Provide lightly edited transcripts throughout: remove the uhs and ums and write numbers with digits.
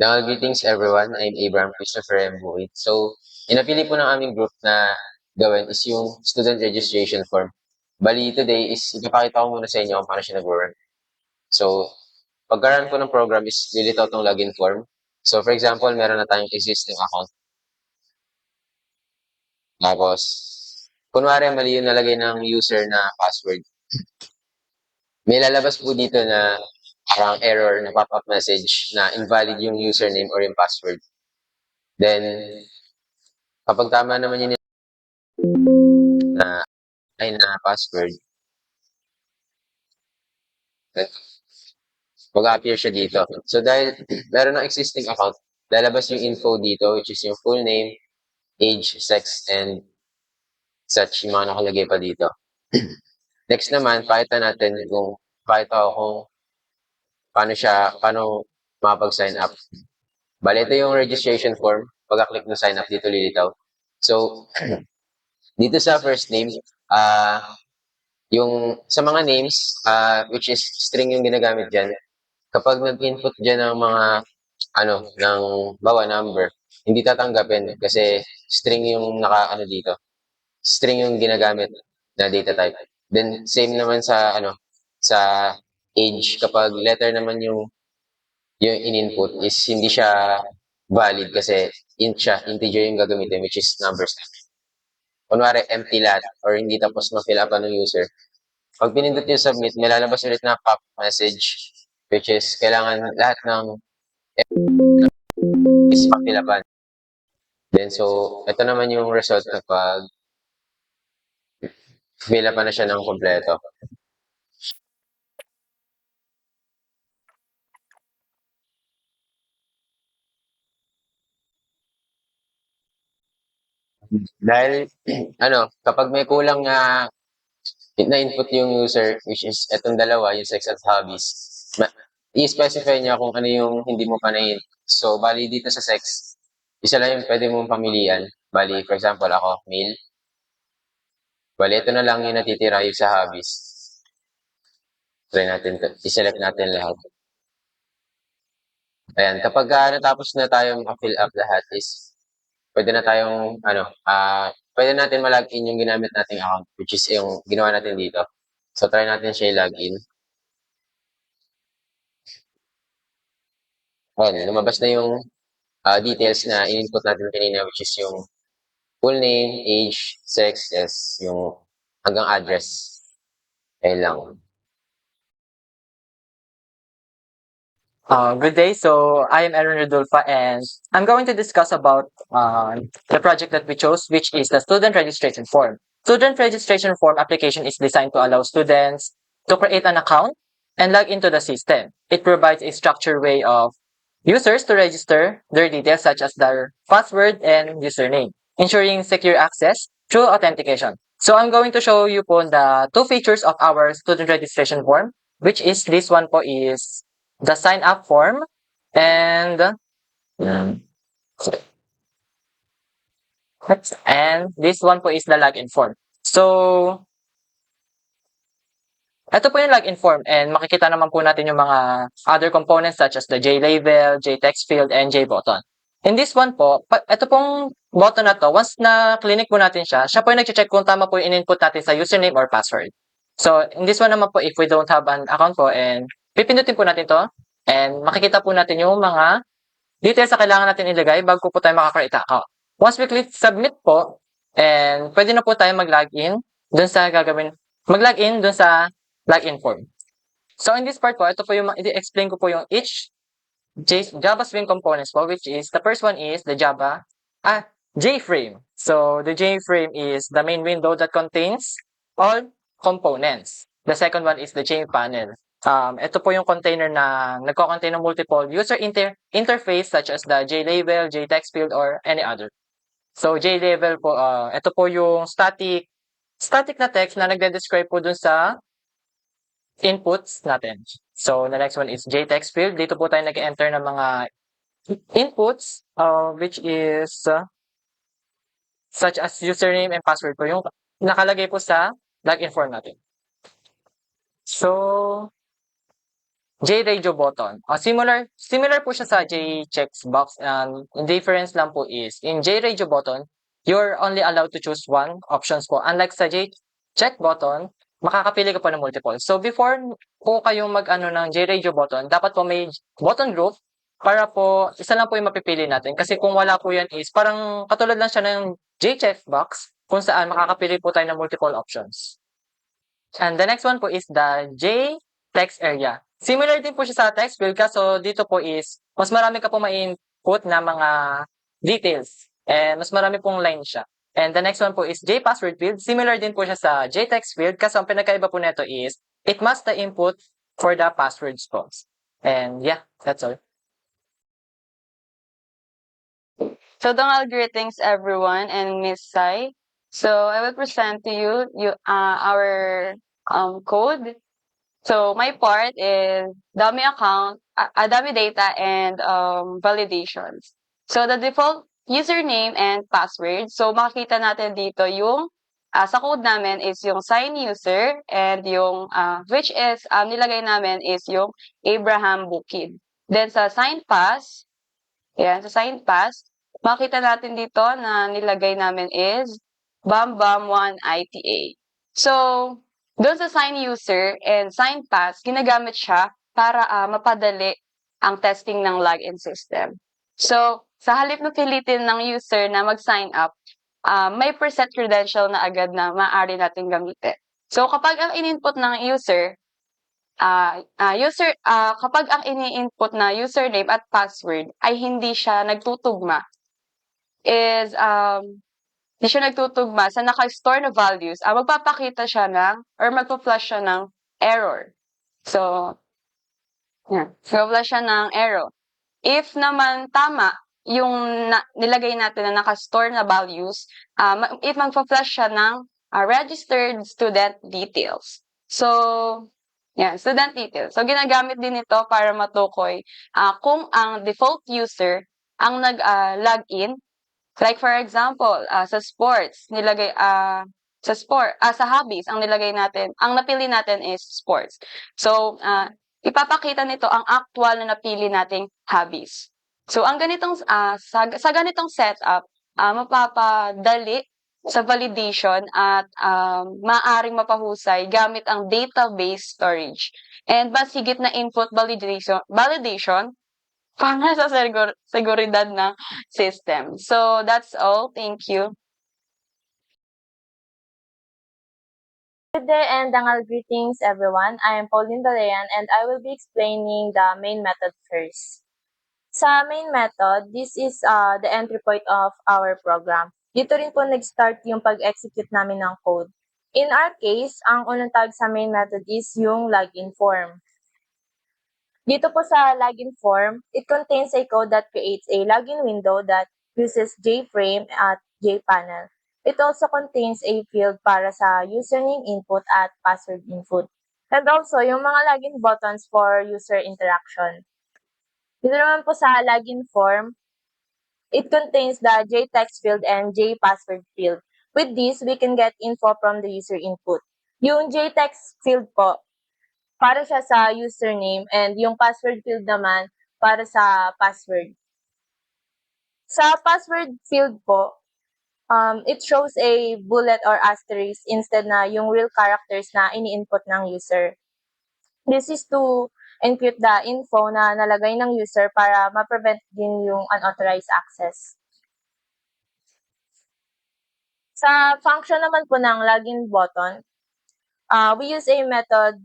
Now, greetings everyone. I'm Abraham Christopher M. Buit. So, inapili po ng aming group na gawin is yung student registration form. Bali, today is ipapakita ko muna sa inyo kung paano siya nag-work. So, pagkaroon po ng program is lilitaw tong login form. So, for example, meron na tayong existing account. Tapos, kunwari mali yung nalagay ng user na password. May lalabas po dito na parang error na pop-up message na invalid yung username or yung password. Then, kapag tama naman yun na ay na password, mag-appear siya dito. So dahil meron ng existing account, lalabas yung info dito which is yung full name, age, sex, and such yung mga nakalagay pa dito. Next naman, pakita ko kung paano makapag-sign up. Bale, ito yung registration form. Pagka-click ng sign up, dito lilitaw. So, dito sa first name, yung sa mga names, which is string yung ginagamit dyan, kapag nag-input dyan ng mga ng bawa number, hindi tatanggapin kasi string yung dito. String yung ginagamit na data type. Then same naman sa age, kapag letter naman yung in-input is hindi siya valid kasi integer yung gagamitin which is numbers. Kunwari empty lahat or hindi tapos ma-fill up ng user. Pag pinindot yung submit, may lalabas ulit na pop message which is kailangan lahat ng is makilaban. Then, so, ito naman yung result kapag fill up na siya ng kompleto. Dahil, kapag may kulang na input yung user, which is itong dalawa, yung sex at hobbies, i-specify niya kung ano yung hindi mo panayin. So, bali dito sa sex, isa lang yung pwede mong pamilian. Bali, for example, ako, male. Bali, ito na lang yung natitira yung sa hobbies. Try natin to. I-select natin lahat. Ayan, kapag natapos na tayong fill up lahat is pwede na tayong pwede natin ma-login yung ginamit nating account which is yung ginawa natin dito. So try natin siya i-login. Ayan, lumabas na yung details na in-input natin kanina which is yung full name, age, sex, yes, yung hanggang address. Ayun lang. Good day. So I am Aaron Rodolfa, and I'm going to discuss about the project that we chose, which is the student registration form. Student registration form application is designed to allow students to create an account and log into the system. It provides a structured way of users to register their details such as their password and username, ensuring secure access through authentication. So I'm going to show you po the two features of our student registration form, which is this one po is the sign up form and this one po is the login form. So ito po yung login form and makikita naman po natin yung mga other components such as the JLabel, JText field, and JButton. In this one po, ito pong button na to, once na clinic po natin siya po yung nag-check kung tama po yung in-input natin sa username or password. So, in this one naman po, if we don't have an account po and pipindutin po natin to and makikita po natin yung mga details na kailangan natin ilagay bago po tayo makaka-create account. Once we click submit po, and pwede na po tayo mag-login dun sa mag-login dun sa login form. So in this part po, ito po yung i-explain ko po yung each Java Swing components po, which is the first one is the JFrame. So the JFrame is the main window that contains all components. The second one is the JPanel. Ito po yung container na nagko-contain ng multiple user interface such as the JLabel, JText field, or any other. So JLabel po, ito po yung static na text na nagde-describe po dun sa inputs natin. So the next one is JText field. Dito po tayo nag-enter ng mga inputs, which is such as username and password po yung nakalagay po sa login form natin. So JRadio button. Similar po siya sa JCheckbox. The difference lang po is, in JRadio button, you're only allowed to choose one options po. Unlike sa JCheck button, makakapili ka po ng multiple. So before po kayong mag-ano ng JRadio button, dapat po may button group para po isa lang po yung mapipili natin. Kasi kung wala po yan is parang katulad lang siya ng JCheckbox kung saan makakapili po tayo ng multiple options. And the next one po is the JText area. Similar din po siya sa text field kaso dito po is mas marami ka po ma-input na mga details and mas marami pong line siya. And the next one po is JPassword field. Similar din po siya sa JText field kaso ang pinagkaiba po nito is it must the input for the passwords po. And yeah, that's all. So, greetings everyone and Miss Sai. So, I will present to you our code. So, my part is dummy account, dummy data, and validations. So, the default username and password. So, makikita natin dito yung sa code namin is yung sign user and yung which is nilagay namin is yung Abraham Bukid. Then sa sign pass, yan, sa sign pass, makita natin dito na nilagay namin is BAM1ITA. So, doon sa sign user and sign pass, ginagamit siya para mapadali ang testing ng login system. So, sa halip na pilitin ng user na mag-sign up, may preset credential na agad na maaari natin gamitin. So, kapag ang in-input ng user, kapag ang ini-input na username at password ay hindi siya nagtutugma, is hindi siya nagtutugma sa naka-store na values, magpapakita siya ng or magpa-flash siya ng error. So, yan. Magpa-flash siya ng error. If naman tama yung nilagay natin na naka-store na values, if magpa-flash siya ng registered student details. So, yan, student details. So, ginagamit din ito para matukoy kung ang default user ang nag-login. Like for example, sa sports, nilagay sa hobbies, ang napili natin is sports. So, ipapakita nito ang actual na napili nating hobbies. So, ang ganitong sa ganitong setup, mapapadali sa validation at maaaring mapahusay gamit ang database storage. And mas higit na input validation para sa seguridad ng system. So, that's all. Thank you. Good day and dangal greetings everyone. I am Pauline Balayan and I will be explaining the main method first. Sa main method, this is the entry point of our program. Dito rin po nag-start yung pag-execute namin ng code. In our case, ang unang tawag sa main method is yung login form. Dito po sa login form, it contains a code that creates a login window that uses JFrame at JPanel. It also contains a field para sa username input at password input. And also, yung mga login buttons for user interaction. Dito naman po sa login form, it contains the JText field and JPassword field. With this, we can get info from the user input. Yung JText field po, para siya sa username and yung password field naman para sa password. Sa password field po, it shows a bullet or asterisk instead na yung real characters na ini-input ng user. This is to encrypt the info na nalagay ng user para ma-prevent din yung unauthorized access. Sa function naman po ng login button, we use a method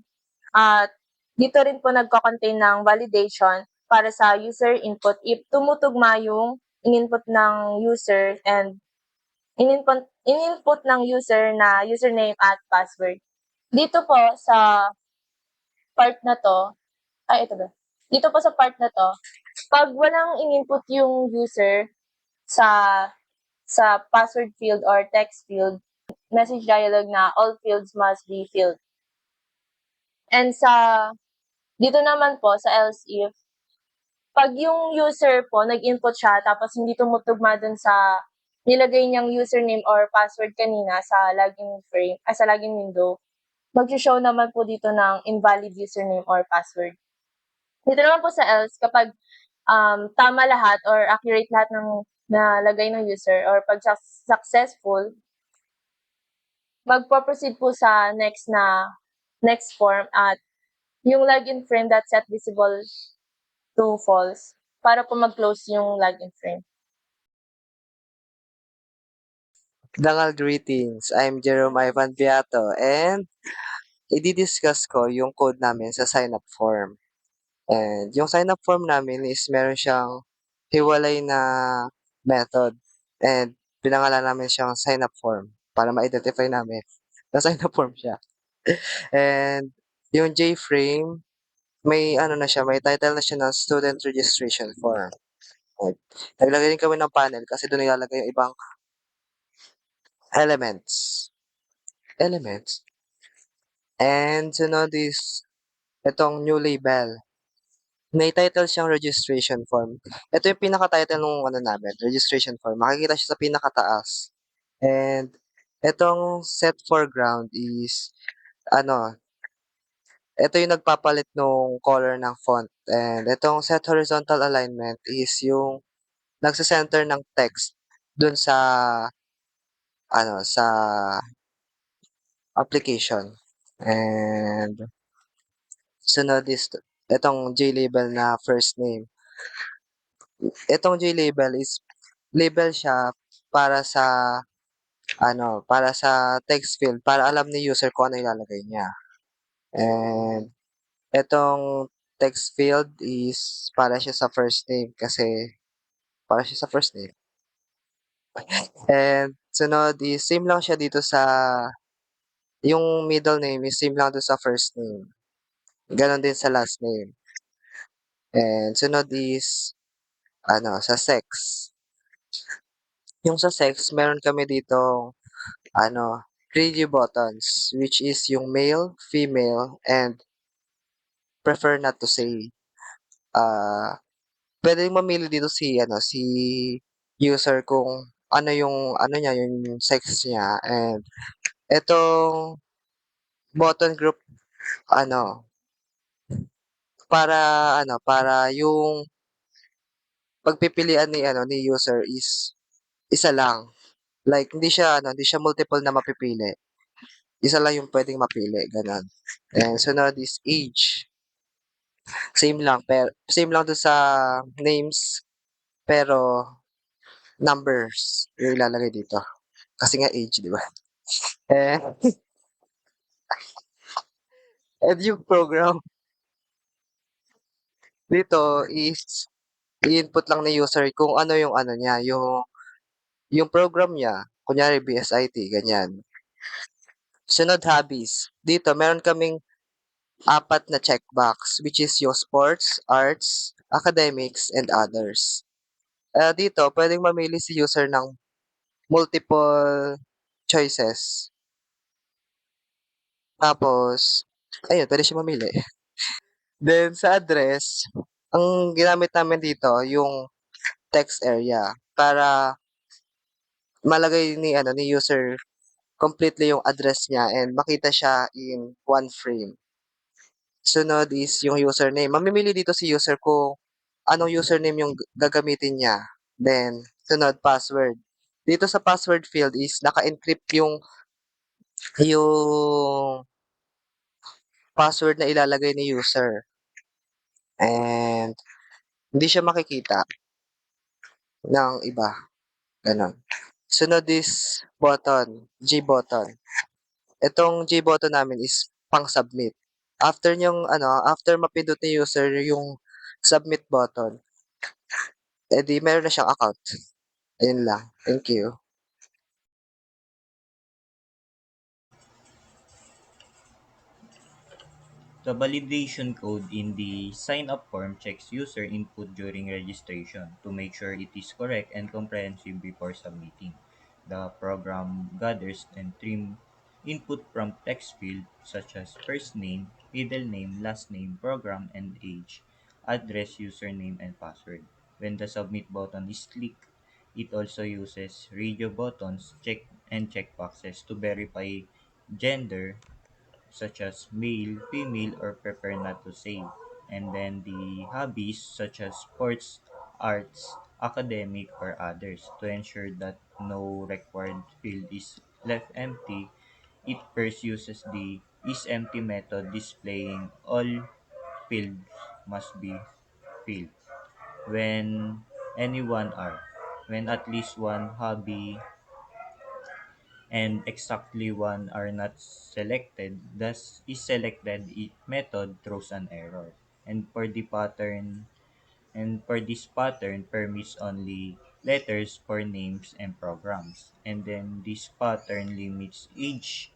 at dito rin po nagko-contain ng validation para sa user input if tumutugma yung in-input ng user and in-input ng user na username at password. Dito po sa part na to, Dito po sa part na to, pag walang in-input yung user sa password field or text field, message dialog na all fields must be filled. And dito naman po sa else if, pag yung user po nag-input siya tapos hindi tumutugma dun sa nilagay niyang username or password kanina sa login window, mag-show naman po dito ng invalid username or password. Dito naman po sa else, kapag tama lahat or accurate lahat ng nalagay ng user or pag successful, magpo-proceed po sa next form at yung login frame that set visible to false para po mag-close yung login frame. Dangal greetings. I'm Jerome Ivan Beato and i-discuss ko yung code namin sa sign-up form. And yung sign-up form namin is meron siyang hiwalay na method and pinangalan namin siyang sign-up form para ma-identify namin na sign-up form siya. And yung JFrame, may ano na siya, may title na siya ng student registration form. Like, naglagay din kami ng panel kasi doon nilalagay yung ibang elements. Elements. And sunod is itong new label. May title siyang registration form. Ito yung pinaka-title nung ano namin, registration form. Makikita siya sa pinakataas. And itong set foreground is ano, ito yung nagpapalit nung color ng font. And itong set horizontal alignment is yung nagse-center ng text dun sa sa application. And sunod is itong J-label na first name. Itong J-label is label siya para sa para sa text field, para alam ni user kung ano ilalagay niya. And itong text field is para siya sa first name kasi para siya sa first name. And sunod is same lang siya dito sa yung middle name is same lang doon sa first name. Ganon din sa last name. And sunod is sa sex. Yung sa sex, meron kami dito radio buttons, which is yung male, female, and prefer not to say. Pwede mamili dito si user kung ano yung niya, yung sex niya. And etong button group, para para yung pagpipilian ni user is isa lang. Like, hindi siya multiple na mapipili. Isa lang yung pwedeng mapili, ganun. And sunod is age. Same lang dun sa names, pero numbers yung ilalagay dito. Kasi nga age, di ba? Eh, and yung program dito is i-input lang ni user kung ano yung niya, yung program niya. Kunyari BSIT, ganyan. Sunod hobbies. Dito, meron kaming apat na checkbox, which is yung sports, arts, academics, and others. Dito, pwedeng mamili si user ng multiple choices. Tapos, ayun, pwede siya mamili. Then, sa address, ang ginamit namin dito, yung text area para malagay ni user completely yung address niya and makita siya in one frame. Sunod is yung username. Mamimili dito si user kung anong username yung gagamitin niya. Then, sunod, password. Dito sa password field is naka-encrypt yung password na ilalagay ni user. And, hindi siya makikita ng iba. Ganon. Sunod is button, G button. Itong G button namin is pang-submit. After mapindot ni user yung submit button, edi meron na siyang account. Ayun lang. Thank you. The validation code in the sign-up form checks user input during registration to make sure it is correct and comprehensive before submitting. The program gathers and trims input from text fields such as first name, middle name, last name, program, and age, address, username, and password. When the submit button is clicked, it also uses radio buttons and checkboxes to verify gender, such as male, female, or prefer not to say. and then the hobbies such as sports, arts, academic, or others. To ensure that no required field is left empty, it first uses the isEmpty method, displaying all fields must be filled when anyone are. When at least one hobby and exactly one are not selected, thus is selected method throws an error. And for the pattern and for this pattern permits only letters for names and programs. And then this pattern limits each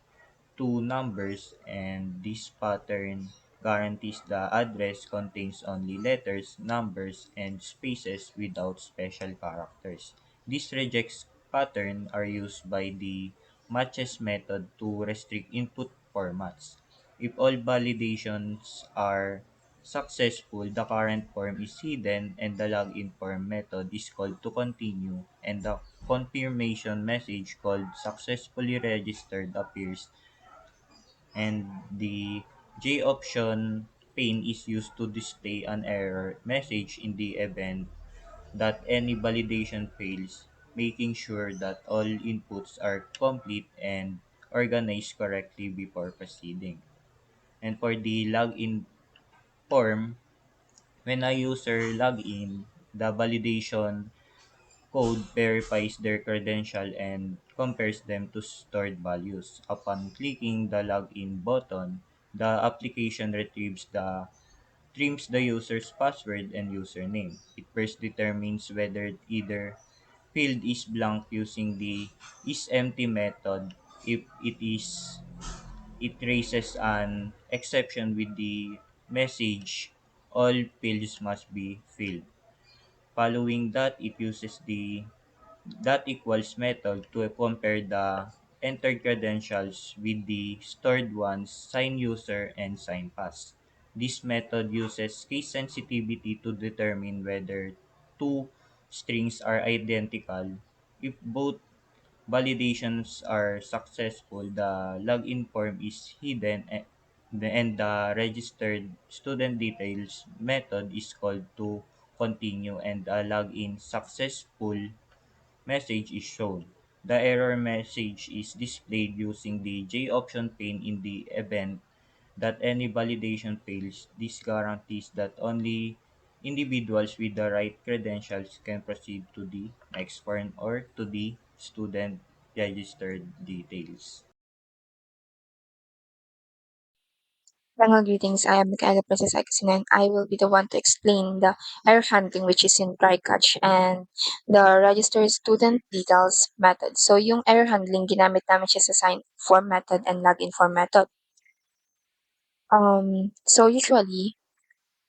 two numbers, and this pattern guarantees the address contains only letters, numbers, and spaces without special characters. These rejects pattern are used by the matches method to restrict input formats. If all validations are successful, the current form is hidden and the login form method is called to continue, and the confirmation message called successfully registered appears, and the J option pane is used to display an error message in the event that any validation fails, making sure that all inputs are complete and organized correctly before proceeding. And for the login form, when a user login, the validation code verifies their credential and compares them to stored values. Upon clicking the login button, the application trims the user's password and username. It first determines whether either field is blank using the isEmpty method. If it is, it raises an exception with the message all fields must be filled. Following that, it uses the that equals method to compare the entered credentials with the stored ones, sign user, and sign pass. This method uses case sensitivity to determine whether two strings are identical. If both validations are successful, the login form is hidden, and the registered student details method is called to continue, and a login successful message is shown. The error message is displayed using the J option pane in the event that any validation fails. This guarantees that only individuals with the right credentials can proceed to the next form or to the student registered details. Final greetings. I am Michaela Princess Aikasina, and I will be the one to explain the error handling, which is in try catch, and the register student details method. So yung error handling, ginamit namin siya sa sign form method and login form method. So usually,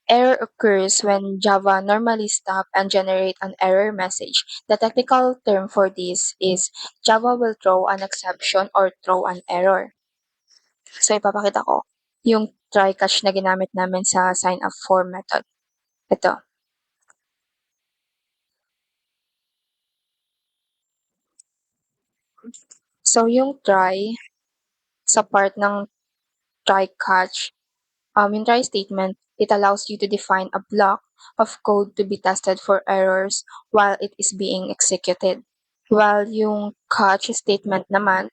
error occurs when Java normally stop and generate an error message. The technical term for this is Java will throw an exception or throw an error. So ipapakita ko yung try catch na ginamit namin sa sign up form method. Ito. So yung try sa part ng try catch, yung try statement, it allows you to define a block of code to be tested for errors while it is being executed. While yung catch statement naman,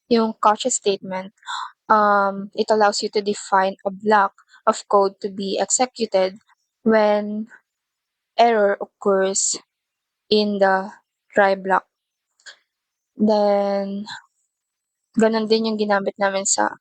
it allows you to define a block of code to be executed when error occurs in the try block. Then, ganun din yung ginamit namin sa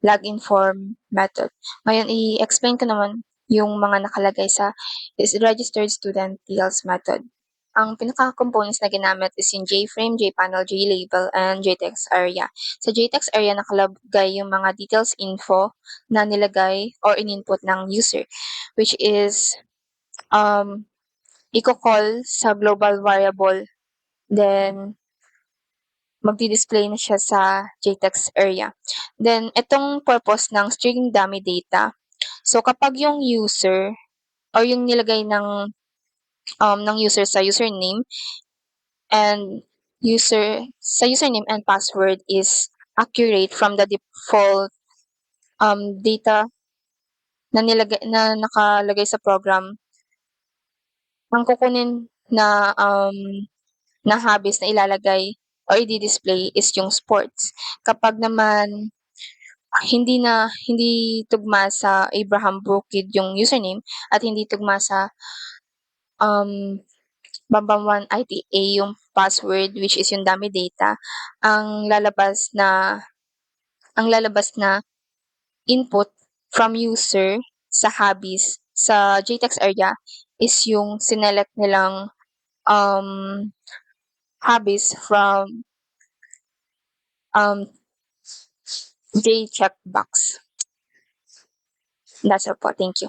login form method. Ngayon, i-explain ko naman yung mga nakalagay sa registered student details method. Ang pinaka-components na ginamit is yung JFrame, JPanel, JLabel, and JText area. Sa JText area, nakalagay yung mga details info na nilagay or in-input ng user, which is i-call sa global variable, then magdi-display na siya sa JText area. Then, itong purpose ng string dummy data. So, kapag yung user or yung nilagay ng user sa username and password is accurate from the default data na nakalagay sa program. Ang kukunin na hobbies na ilalagay or i-display is yung sports. Kapag naman hindi tugma sa Abraham Brookid yung username at hindi tugma sa Bambam1 ITA yung password, which is yung dummy data, ang lalabas na input from user sa hobbies sa JTEX area is yung sinelect nilang hobbies from J checkbox. That's all po. Thank you.